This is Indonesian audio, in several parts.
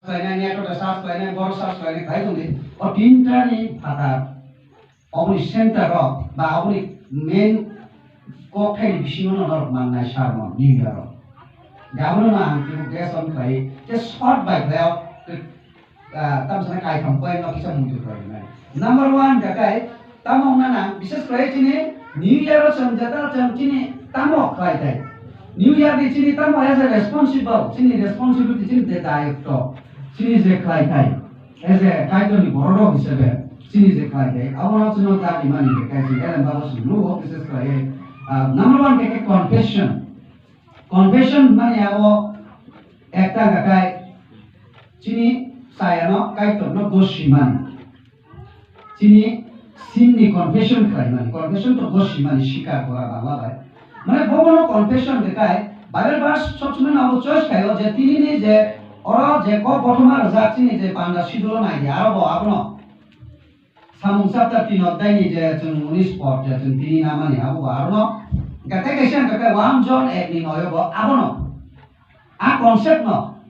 Lainnya atau dasar lainnya boros lainnya kayak tuh tinta nih pada अपनी सेंटर बा अपनी मेन कोठे विषयों नर मानना शाम न्यू ईयर गाबनो ना हम कि गैस हम खाई जे शॉर्ट बाइक ले तब से काय हम कोई ना किसी मुझे कोई ना नंबर वन जगह तब हम ना विशेष करे चिने न्यू ईयर समझता चिने तब खाई थे न्यू ईयर दी चिने तब एज ए रेस्पॉन्सिबल चिने रेस्पॉन्सिबिलिटी चिने दायित्व चिने जे खाई थे एज ए काय तो नहीं बड़ो हिसाबे sini je kai ke awal chino ta di mani ke kai je kan bawa sulu this is kai number 1 ke confession mane awo ekta ga kai chini saya no kai to no doshi mani chini sinni confession kai mani confession to doshi mani shikar kora bangla bai mane bobo confession ke kai bible verse sob samay abo choice kai je tini ni je ora je ko prothoma raja chini je panda sidulo nai je aro bo apno Samung sabta tino dai je chung unis pot je chung tini nama ni abu baru kata kesian kata 1 John 1 ni noyo bo abu no a concept no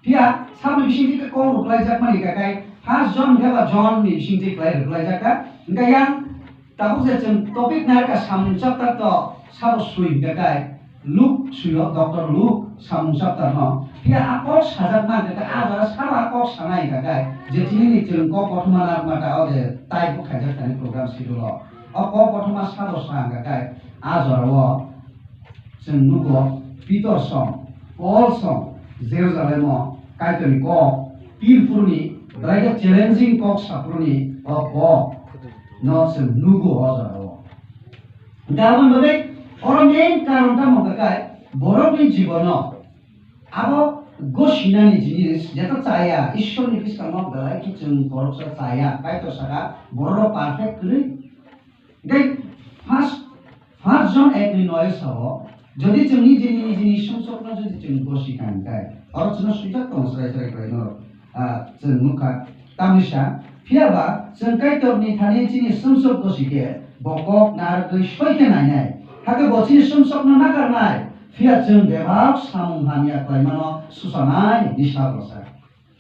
dia sabu bising ke ko ruklai jak mani kata 1 John ke ba John ni bising ti ruklai jak ka enggak yang tabu je chung topik na ka samung sabta to sabu sui kata Luke suyo Dr. Luke samung sabta no dia apa sajak man kata ada sabu apa sanai kata je tini ni chung ko prothoma mata ode tai bu khajak tani program sidulo ko prothoma sabo sanga kai azoro chung nugo Peter song Paul song Jerusalem kai tani ko pilpurni raja challenging ko sapurni ko no chung nugo azoro dawan bade or main karon ta mo kai borokni jibono abo Goshinani jenis jatuh saya isu nipis kamu belai kicung korupsi saya kayak itu saya boro perfect kiri deh first John 1 ni noise sawo jadi cungi jenis sumsokna jadi cungi goshikan kayak orang cuna sudah tahu serai no cung muka tamisha piaba cung kayak itu ni thani jenis sumsok goshike bokok nar gosoi ke nanya hake bocini sumsokna nakar nai Fia jeng bebab samung hanya kai mano susanai disha dosa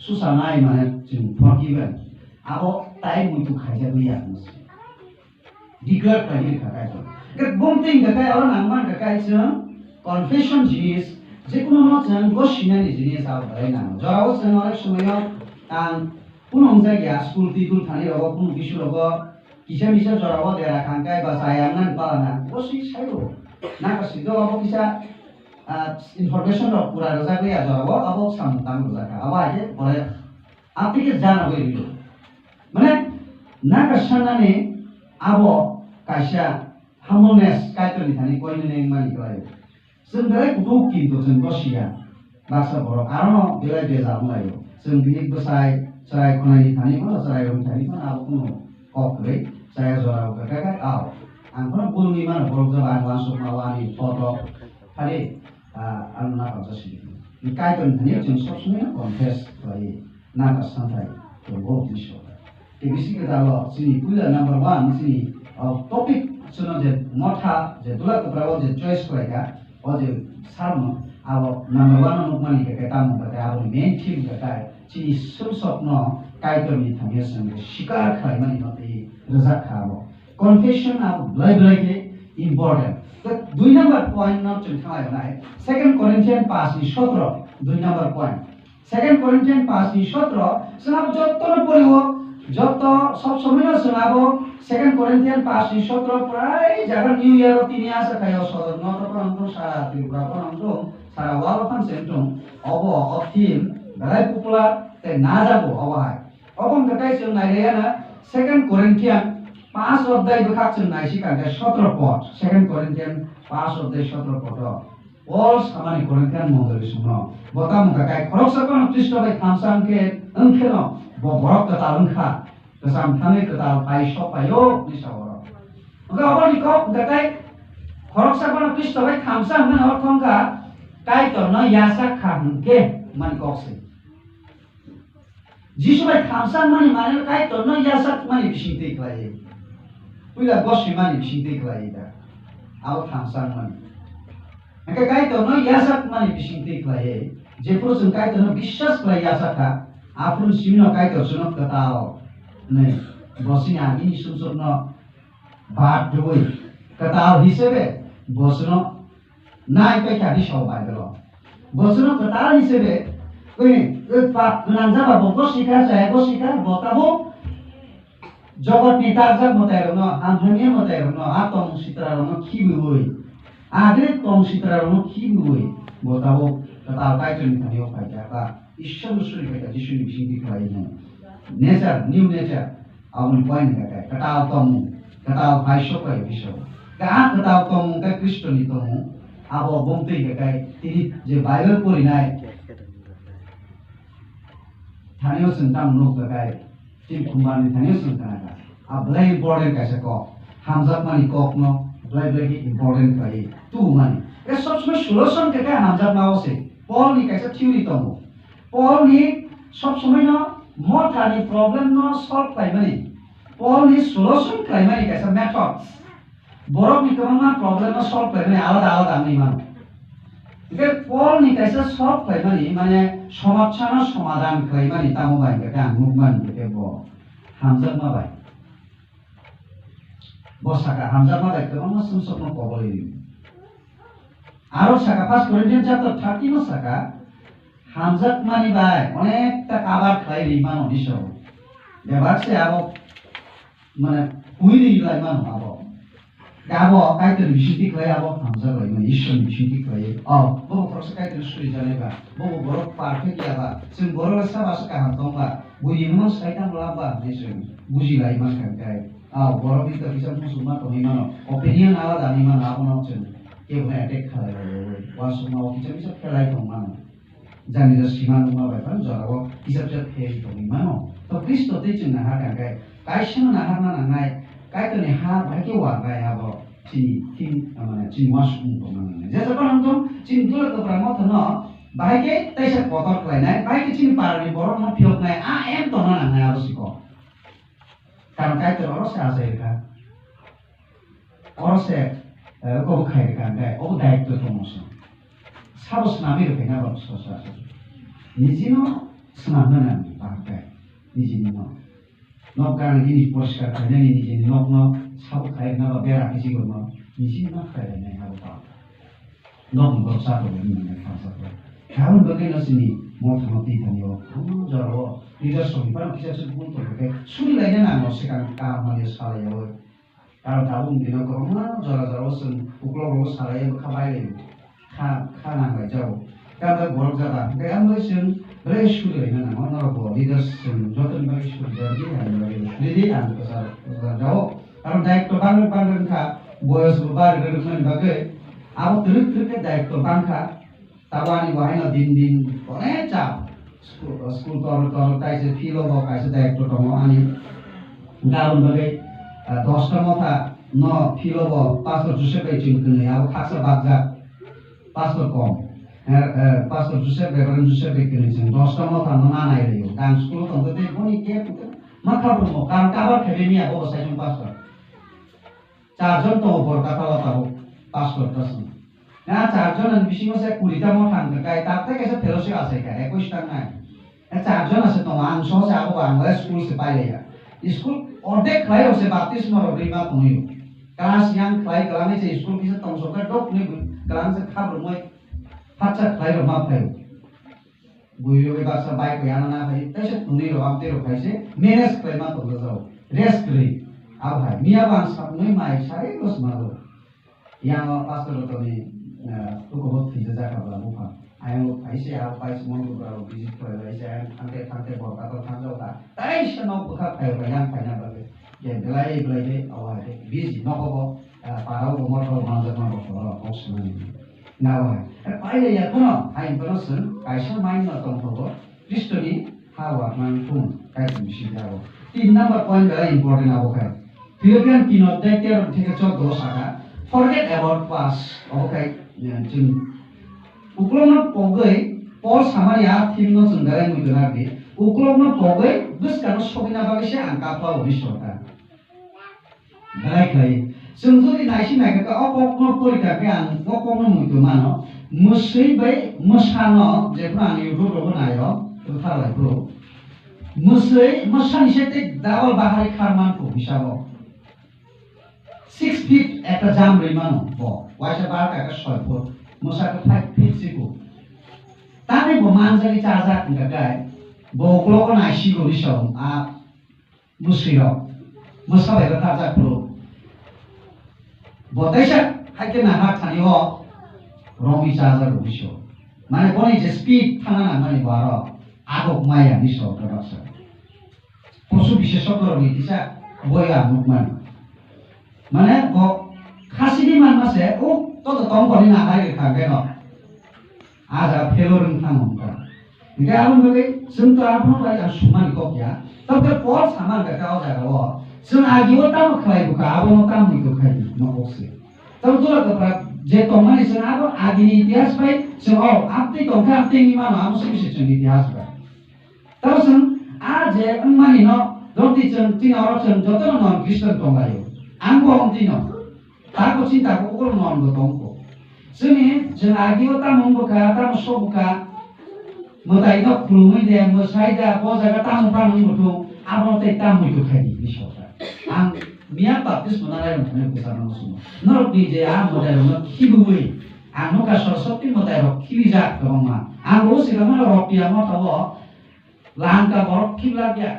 susanai mana jeng forgiven abo tai mutu khaja biya mus declare kai kai to ke bomting kai orang amman kai jeng confession jenis je kono no jeng goshinani jenis abo dai na jarawo jeng onek somoy ang punong jaya school tidul thani rogo pun bisu rogo kisa bisa jarawo dera khangkai ba sayangan palana gosi sayo na kasido abo bisa information of pura roza ke ya jarawo abo samtam roza ka aba aje bole api ke jana hoye dilo mane na kasana ne abo kaisa harmonious kaito ni thani koi ne mani koi sung dai kudu kintu jeng gosia baksa boro arono belai beza mulayo sung bilik besai sarai khonai ni thani ma sarai rom thani ma abo kuno kokre saya jarawo ka ka aw angkono bulmi mana boro jaba langsung mawani foto hari anak apa sih? Ikai kan hanya jenis sosmed confess lagi nak santai terbawa di sana. Tapi sih kita lo sini pula number 1 sini topik sono je motha je dua keberapa je choice mereka, je sama awak number 1 untuk mana kita mau kata awak main theme kata sini sosok no kai kan ni thanya sana shikar khai mani nanti rezak khawo. Confession awak beli important. 2 number point not to try right. 2 Corinthians pass ni 17 2 number point. 2 Corinthians pass ni 17 senab jotto na poribo jotto sob somoy senabo 2 Corinthians pass ni 17 prai jaga new year tini asa kayo sodor no to pranto sara tribura pranto sara wal fan sentum obo optim balai popular te na jabo obo hai obong katai sung nai na 2 Corinthians 5 অধ্যায় দেখাচ্ছেন না শিকারে 17 পদ 2 Corinthians 5 অধ্যায় 17 পদ all samani Corinthian model suno botam kakai khorok sakon kristo bai thamsang ke angkheno bo borok ta angkha kasam thane ta pai so payo ni saworo oga obani ko kakai khorok sakon kristo bai thamsang man orthongka kai to no yasak khan ke man kokse jisu bai thamsang mani mane kai to no yasak mani bisinte klai Pula gosi mani bisinte klai da au thamsang mani Maka kai to no yasak mani bisinte klai जेफोर जों कायतनो विश्वास खालायो आसाखा आफुन सिमनो कायतो सुनो कताओ नै बसिनि आगिनि सुसुनो बात दुई कताओ हिसेबे बसनो नाय पैसा दिसाव बायदलो बसनो कताओ हिसेबे कोइ पाप गनांजा बाबो सिका जाय सिका बताबो जगतनि दारजा मतायरनो हामहामिया मतायरनो आतम सित्रारनो खिबुई आगरे तम सित्रारनो खिबुई बताबो कताओ कायतोनि थानियो फायदा बा ईश्वर मुसुरि फायदा जिसुनि बिसिंति खालायनो नेचार न्यू नेचार आउनि पॉइंट का कताओ तम कताओ भाइसो का विषय का कताओ तम का क्रिस्टोनि तम आबो बमते का तिनि जे बाइबल पढिनाय थानियो संताम नो का tim kumbani thani sungkana a blai important kaisa ko hamzat mani kok no blai ki important kai tu mani e sob samay solution ka hamzat ma ose Paul ni kaisa theory tomo Paul ni sob samay no mo thani problem no solve kai mani Paul ni solution kai mani kaisa methods borok ni kamang problem no solve kai mani alada ani man Jadi Paul ni kaisa solve kai mani mane সমাধান সমাধান kai mani tamu bai ka mukman ke bo hamzat ma bai bo saka hamzat ma bai ko ma sumsok no poboli aro saka 1 Corinthians chapter 30 no saka hamzat mani bai onekta kabar khai ri mano diso bebak se abo mane huiri lai mano abo Gabo kaiten bisinti khai abo hamzat bai mani ishon bisinti khai bo proses kaiten suri jane ba bo borok perfect ya ba sin borok sa ba sa ham tong ba buji mo saitan la ba diso buji lai ma kan kai borok ni ta bisa musuma to ni mano opinion ala da ni mano abo no chen ke bna attack khai wa suma o bisa khelai tong mano jani da simanu ma ba kan jara bisa phei tong ni mano to kristo te chen na ha kan kai kai shin na ha na ngai kai to ni ha ba ke wa bai abo chini tim amane chini wasum ko mano je sa kan tom chini dul ko pramo to no bai ke tai sa kotor klai nai bai ke chini parani borok no phiok nai a em to na ngai abo siko karon kai to ro sa ase ka oro se ko khai ka ngai o dai to to mo sa sabos na mi ro ke na ro so sa nijino snamna na ba ka nijino nok kan ini poriskar kanya ni nijini nok no sabo khai na ba bera kisi ko no nijino na khai na ha ba nok no sa to ni na ka sa ko karon bagai na sini mo thamo ti thanyo jaro leadership ni pa kisa se pun to ke suri lai na no se kan ka ma le sa ya wo karon tabung dino ko ma jaro sen uklo ro sa ya ka bai le ka na ga jaro ka ba borok jara ke am le sen re suri lai na ma na ro leadership joton ba suri jari na le an ko sa jao karon dai to bang ka boyos bar re men bagai abo teruk ke dai to bang ka Tawani wahai na din kone cap school tol kaise filo bo kaise dek to tomo ani garun bagai 10 motha no filo bo pastor Joseph bai chinkune abo khasa bagja pastor kom pastor Joseph Reverend Joseph bai kene jeng 10 motha no na nai reo dan school tong te boni ke makha bo kan kabar khebe mi abo sai jong pastor charjon to bor kata wata pastor tasen na charjon an bisingo se kurita mo thang kai ta te kaise fellowship ase ka 21 ta nai na charjon ase to ang so se abo bangla school se pai leya school ordek khai ose baptismo ro rima toniyo class yang khai kalame se school kise tong so ka dok ni kalang se khabr moi phacha khai ro ma phai buyo e basa bai ko yana na bhai taise tuni ro amte ro khai se menes khai ma to jao rest ri ab bhai mia ban sab noi mai sai kos ma ro yang pastor to ni tu ko hot thija ka bala mu pha ayo aise a pai small ko ro visit ko aise ante bo ka to thang ta tai se no ko kha khai ro yang khai na ba ye belai de awa de busy no ko parau ko mo ro ma ja ma ko ro option ni na wa pai le ya ko no ai person kaisa mai no tong ko kristo ni ha wa man pun kai mi shi da ro 3 number point very important abo kai Philippians 3 অধ্যায় 13 থেকে 14 সাকা forget about past okay jing uklongna pogai Paul samaria thimno jungdai muduna bi uklongna pogai buskano sobina bagise angka pa obishota dalai khai sung jodi naisi naika ka opokno porika ke ang opokno mudu mano musai bai musano जेखौ आं YouTube राव होनायो थालायखौ musai musani sete double bahari kharman ko hisabo 6 feet একটা জাম রিমানো ব ওয়াইসা বার কাকা 6 ফুট মুসাকে 5 feet সিকো তানে ব মানজালি চাজা কাকাই বকলো না সিগো বিসম আ মুসিরো মুসাবে তাজা প্রো বতাইসা হাইকে না হাত থানি হ রমি চাজা বিসম মানে বনি যে স্পিড থানা না মানে বারো আগক মায়া বিসম প্রডাকশন পশু বিশেষজ্ঞ নীতিসা বইয়া মুকমান মানে খাসিনি मानमासे ओ तो तम पनि ना हाय खागेन आजा फेलोरन थांगोनका गाबोन बगे जों तो आपन बाय सुमान कया तब के पर सामान का काव जागाव जों आगिव ताम खलायबो का आबो ताम निको खाय नबोसे तब तो का जे तमानि जों आबो आगिनि इतिहास बाय जों औ आपति तंका आपति नि मान आमसे बिसे जों इतिहास बाय तब जों आ जे मानि न दति जों तिन अर जों जतन नन कृष्ण तंगायो आंगो अंतिनो ताको चिन्ताको उग्र ननको तंको जोंनि जों आगिव तामंबोका तामसोबोका मोदाइनो खुलुमै दे मोसाइदा बजागा तामफ्रानंगोथौ आबोते तामैखौ खायनि बिसोरा आं मिया बाप्तिस मोनाराय मोनने गोजानाव सुनो नरकनि जे आ मोदाइनो खिबुबै आं नका सरस्वती मोदाइनो खिबिजा गमा आं रो सिगामा रपिया मथाव लांका बरफ खिबलागिया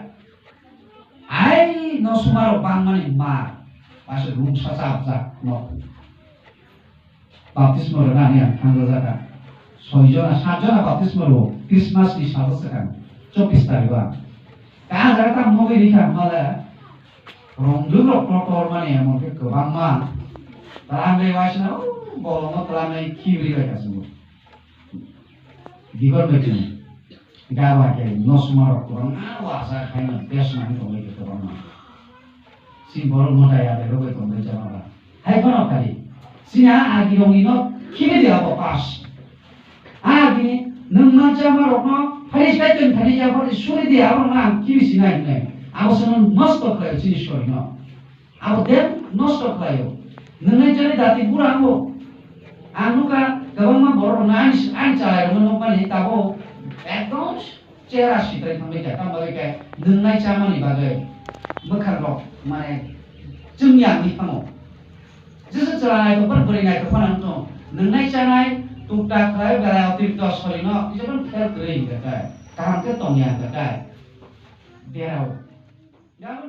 आइ नसुमारो बांमानि मा Pasal rumah sasab no. Baptisme ro nani ang tanggal zaka. Soijona sajona baptisme ro Christmas di salah sekan. 24 tarik ba. Kah zaka moge dikha mala. Rongjung ro protor mane amon ke kebangma. Tarangai wasna bolongo tarangai kiri ka kasu. Digor betin. Gawa ke no sumaro kurang awasa kaina besna ni oleh ke kurang. Simbol modal ya dari rogai tonggai jamaah. Hai kono kali. Sini agi rongi no kini dia apa pas. Agi nengman jamaah rokno hari sekali hari jamaah suri dia apa nang kini sini ini. Aku senang nostok layu sini suri no. Aku dem nostok layu. Nengai jadi dati kurang ko. Anu ka gawang mah borong nang ancai menung pani tabo. Ekdom cerah sih tadi kami datang bagai nengai jamaah ni bagai. Mekarlo माने जोंनि आंनि फाङाव जेसे चलानाय तो पर बोरिनाय तो फानां तो नंनाय जानाय टुकटा खाय बेरा अतिरिक्त सरिनो जेबन फेर ग्रेइन गताय काम के तंगिया गताय देराव गाबोन